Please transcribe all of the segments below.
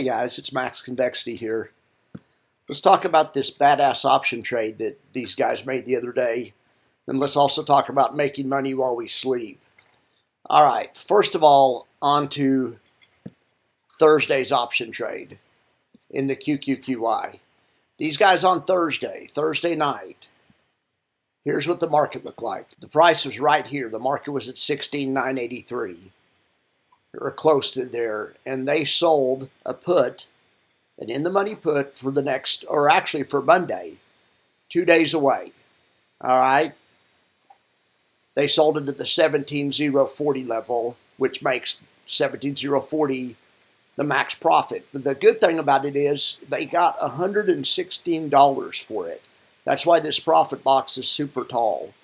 Hey guys, it's Max Convexity here. Let's talk about this badass option trade that these guys made the other day. And let's also talk about making money while we sleep. Alright, first of all, on to Thursday's option trade in the QQQY. These guys on Thursday night, here's what the market looked like. The price was right here. The market was at 16,983. Or close to there, and they sold a put, an in-the-money put for the next, or actually for Monday, 2 days away. All right? They sold it at the 17,040 level, which makes 17,040 the max profit. But the good thing about it is they got $116 for it. That's why this profit box is super tall.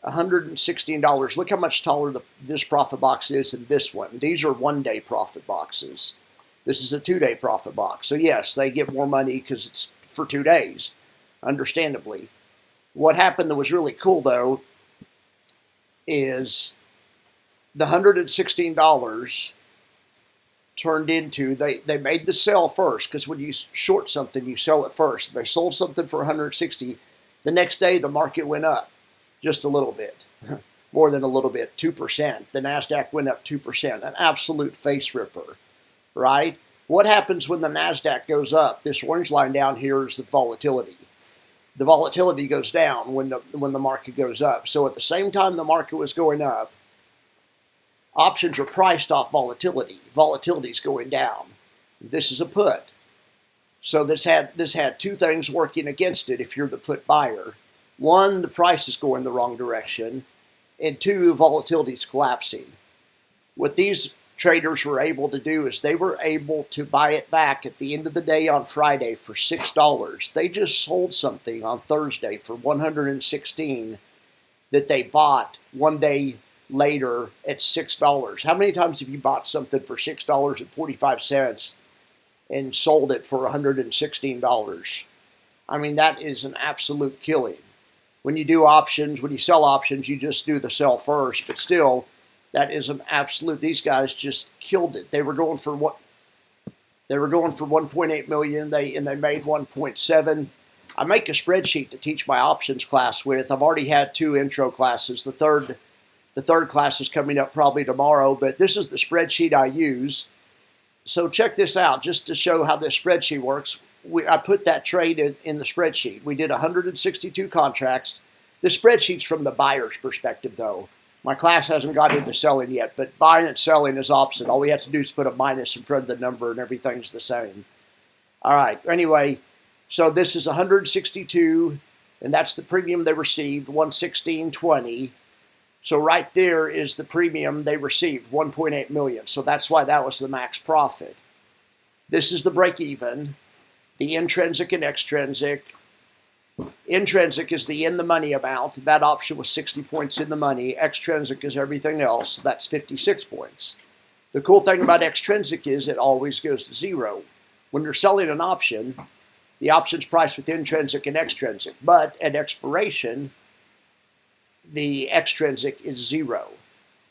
$116. Look how much taller this profit box is than this one. These are 1 day profit boxes. This is a 2 day profit box. So yes, they get more money because it's for 2 days, understandably. What happened that was really cool though is the $116 turned into, they made the sell first, because when you short something, you sell it first. They sold something for $160. The next day, the market went up. Just a little bit, more than a little bit, 2%. The NASDAQ went up 2%, an absolute face ripper, right? What happens when the NASDAQ goes up? This orange line down here is the volatility. The volatility goes down when the market goes up. So at the same time the market was going up, options are priced off volatility. Volatility is going down. This is a put. So this had two things working against it if you're the put buyer. One, the price is going the wrong direction, and two, volatility is collapsing. What these traders were able to do is they were able to buy it back at the end of the day on Friday for $6. They just sold something on Thursday for $116 that they bought 1 day later at $6. How many times have you bought something for $6.45 and sold it for $116? I mean, that is an absolute killing. When you do options, when you sell options, you just do the sell first. But still, that is an absolute. These guys just killed it. They were going for what? They were going for 1.8 million. And they made 1.7. I make a spreadsheet to teach my options class with. I've already had 2 intro classes. The third class is coming up probably tomorrow. But this is the spreadsheet I use. So check this out, just to show how this spreadsheet works. I put that trade in the spreadsheet. We did 162 contracts. This spreadsheet's from the buyer's perspective, though. My class hasn't got into selling yet, but buying and selling is opposite. All we have to do is put a minus in front of the number, and everything's the same. All right, anyway, so this is 162, and that's the premium they received, 116.20. So right there is the premium they received, 1.8 million. So that's why that was the max profit. This is the break even. The intrinsic and extrinsic. Intrinsic is the in the money amount. That option was 60 points in the money. Extrinsic is everything else. That's 56 points. The cool thing about extrinsic is it always goes to 0. When you're selling an option, the option's priced with intrinsic and extrinsic. But at expiration, the extrinsic is 0.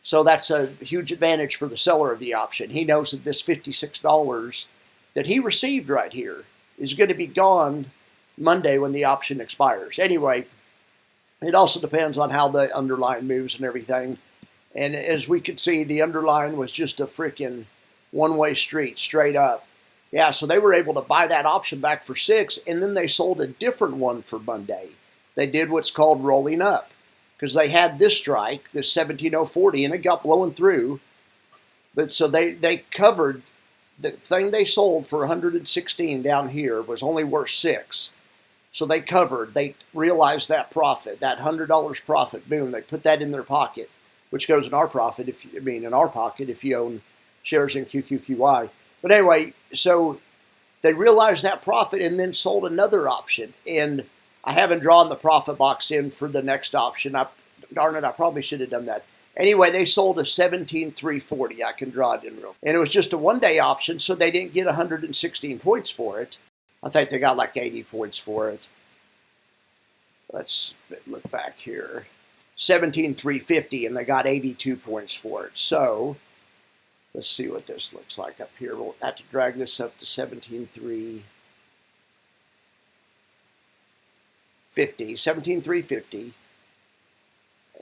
So that's a huge advantage for the seller of the option. He knows that this $56 that he received right here is going to be gone Monday when the option expires. Anyway, it also depends on how the underlying moves and everything. And as we could see, the underlying was just a freaking one-way street, straight up. Yeah, so they were able to buy that option back for $6, and then they sold a different one for Monday. They did what's called rolling up, because they had this strike, this 17,040, and it got blown through. But so they covered. The thing they sold for 116 down here was only worth 6. So they covered. They realized that profit, that $100 profit. Boom! They put that in their pocket, which goes in our profit. In our pocket if you own shares in QQQY. But anyway, so they realized that profit and then sold another option. And I haven't drawn the profit box in for the next option. Darn it! I probably should have done that. Anyway, they sold a 17,340. I can draw it in real. And it was just a 1 day option, so they didn't get 116 points for it. I think they got like 80 points for it. Let's look back here. 17,350, and they got 82 points for it. So Let's see what this looks like up here. We'll have to drag this up to 17,350.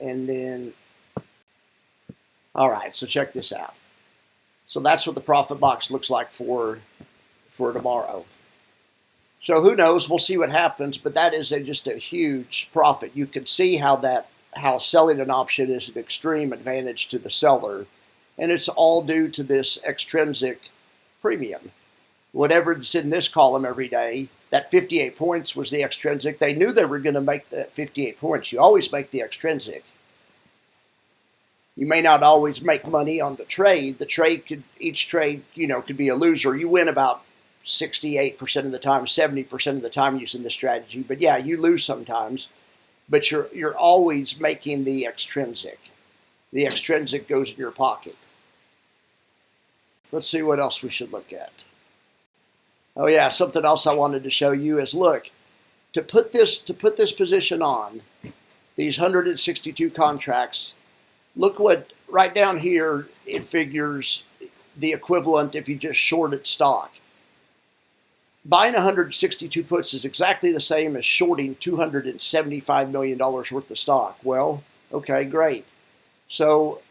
And then, all right, so check this out. So that's what the profit box looks like for tomorrow. So who knows? We'll see what happens, but that is just a huge profit. You can see how selling an option is an extreme advantage to the seller, and it's all due to this extrinsic premium. Whatever's in this column every day, that 58 points was the extrinsic. They knew they were going to make that 58 points. You always make the extrinsic. You may not always make money on the trade. Each trade, could be a loser. You win about 68% of the time, 70% of the time using this strategy. But yeah, you lose sometimes. But you're always making the extrinsic. The extrinsic goes in your pocket. Let's see what else we should look at. Oh yeah, something else I wanted to show you is, look, to put this position on, these 162 contracts, look what, right down here, it figures the equivalent if you just shorted stock. Buying 162 puts is exactly the same as shorting $275 million worth of stock. Well, okay, great. So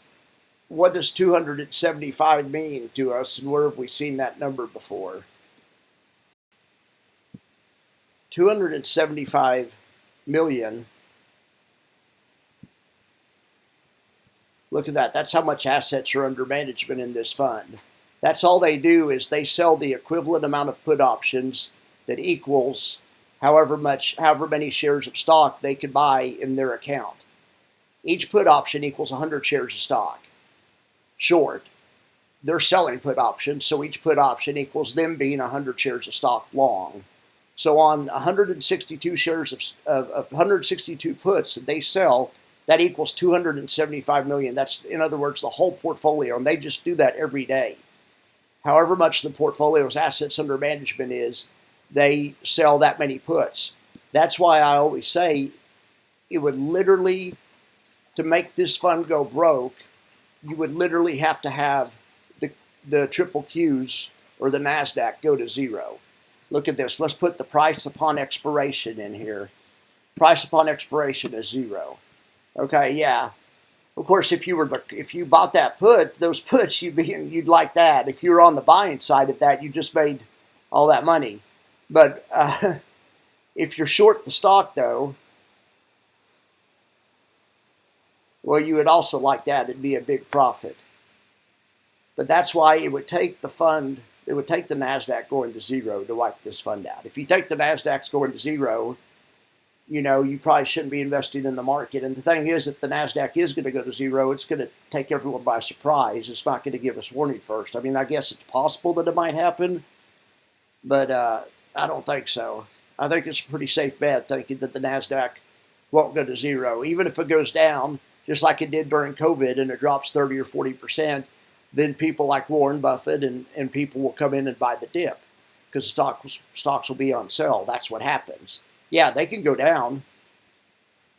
what does 275 mean to us, and where have we seen that number before? 275 million. Look at that. That's how much assets are under management in this fund. That's all they do, is they sell the equivalent amount of put options that equals however many shares of stock they could buy in their account. Each put option equals 100 shares of stock. Short. They're selling put options, so each put option equals them being 100 shares of stock long. So on 162 shares of 162 puts that they sell, that equals 275 million. That's, in other words, the whole portfolio, and they just do that every day. However much the portfolio's assets under management is, they sell that many puts. That's why I always say it would literally, to make this fund go broke, you would literally have to have the triple Qs or the NASDAQ go to zero. Look at this. Let's put the price upon expiration in here. Price upon expiration is zero. Okay, yeah. Of course, if you bought that put, those puts, you'd like that. If you were on the buying side of that, you just made all that money. But if you're short the stock, though, well, you would also like that. It'd be a big profit. But that's why it would take the fund, it would take the NASDAQ going to zero to wipe this fund out. If you think the NASDAQ's going to zero, you probably shouldn't be investing in the market. And the thing is, if the NASDAQ is going to go to zero, it's going to take everyone by surprise. It's not going to give us warning first. I mean, I guess it's possible that it might happen, but I don't think so. I think it's a pretty safe bet thinking that the NASDAQ won't go to zero. Even if it goes down, just like it did during COVID, and it drops 30 or 40%, then people like Warren Buffett and people will come in and buy the dip because stocks will be on sale. That's what happens. Yeah, they can go down.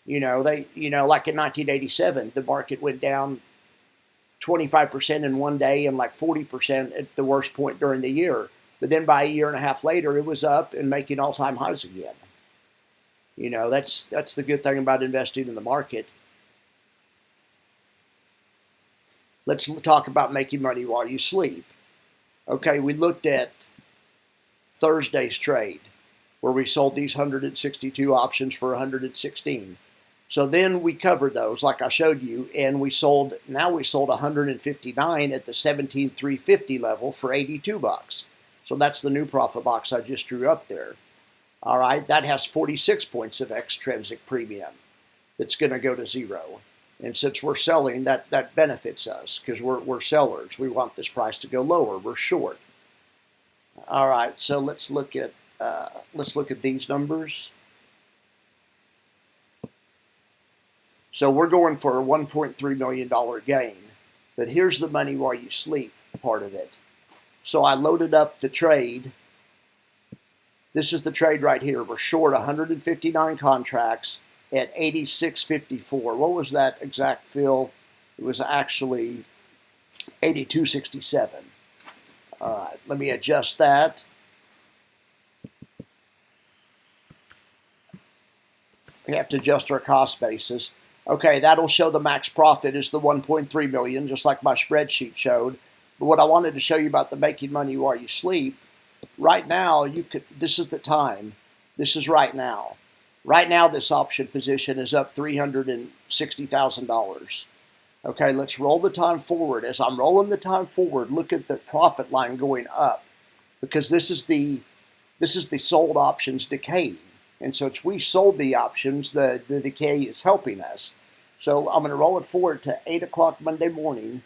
Like in 1987, the market went down 25% in one day and like 40% at the worst point during the year. But then by a year and a half later, it was up and making all-time highs again. That's the good thing about investing in the market. Let's talk about making money while you sleep. Okay, we looked at Thursday's trade, where we sold these 162 options for 116. So then we covered those, like I showed you, and we sold 159 at the 17,350 level for 82 bucks. So that's the new profit box I just drew up there. All right, that has 46 points of extrinsic premium that's going to go to zero. And since we're selling, that benefits us because we're sellers. We want this price to go lower. We're short. All right, so let's look at these numbers. So we're going for a $1.3 million gain. But here's the money while you sleep part of it. So I loaded up the trade. This is the trade right here. We're short 159 contracts at 86.54. What was that exact fill? It was actually 82.67. All right, let me adjust that. We have to adjust our cost basis. Okay, that'll show the max profit is the 1.3 million, just like my spreadsheet showed. But what I wanted to show you about the making money while you sleep, right now, this is the time. This is right now. Right now, this option position is up $360,000. Okay, let's roll the time forward. As I'm rolling the time forward, look at the profit line going up, because this is the sold options decaying. And so we sold the options, the decay is helping us. So I'm going to roll it forward to 8 o'clock Monday morning.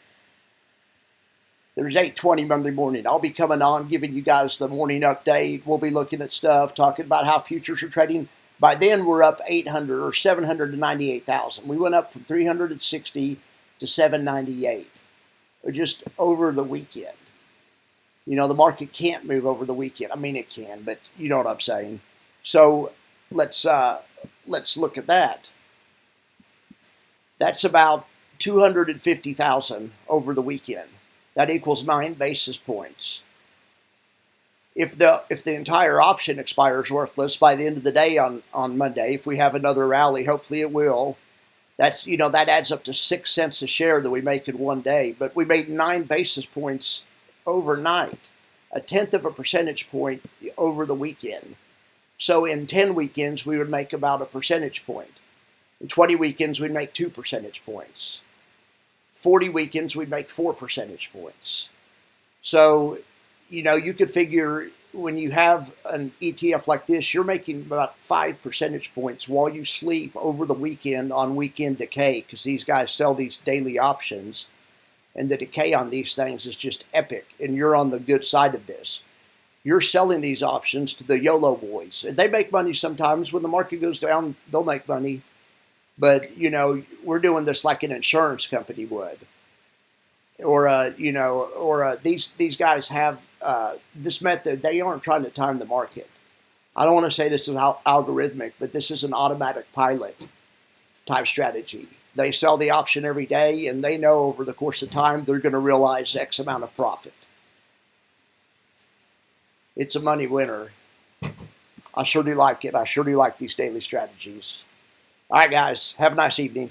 There's 8:20 Monday morning. I'll be coming on, giving you guys the morning update. We'll be looking at stuff, talking about how futures are trading. By then, we're up 800 or 798,000. We went up from 360 to 798, just over the weekend. You know, the market can't move over the weekend. I mean, it can, but you know what I'm saying. So let's look at that. That's about 250,000 over the weekend. That equals 9 basis points. If the entire option expires worthless by the end of the day on Monday, if we have another rally, hopefully it will, that adds up to 6 cents a share that we make in one day. But we made 9 basis points overnight, 1/10 of a percentage point over the weekend. So in 10 weekends, we would make about a percentage point. In 20 weekends, we'd make 2 percentage points. 40 weekends, we'd make 4 percentage points. So, you could figure when you have an ETF like this, you're making about 5 percentage points while you sleep over the weekend on weekend decay, because these guys sell these daily options, and the decay on these things is just epic, and you're on the good side of this. You're selling these options to the YOLO boys, and they make money sometimes. When the market goes down, they'll make money. But, we're doing this like an insurance company would. Or, these guys have this method. They aren't trying to time the market. I don't want to say this is algorithmic, but this is an automatic pilot type strategy. They sell the option every day, and they know over the course of time they're going to realize X amount of profit. It's a money winner. I sure do like it. I sure do like these daily strategies. All right, guys. Have a nice evening.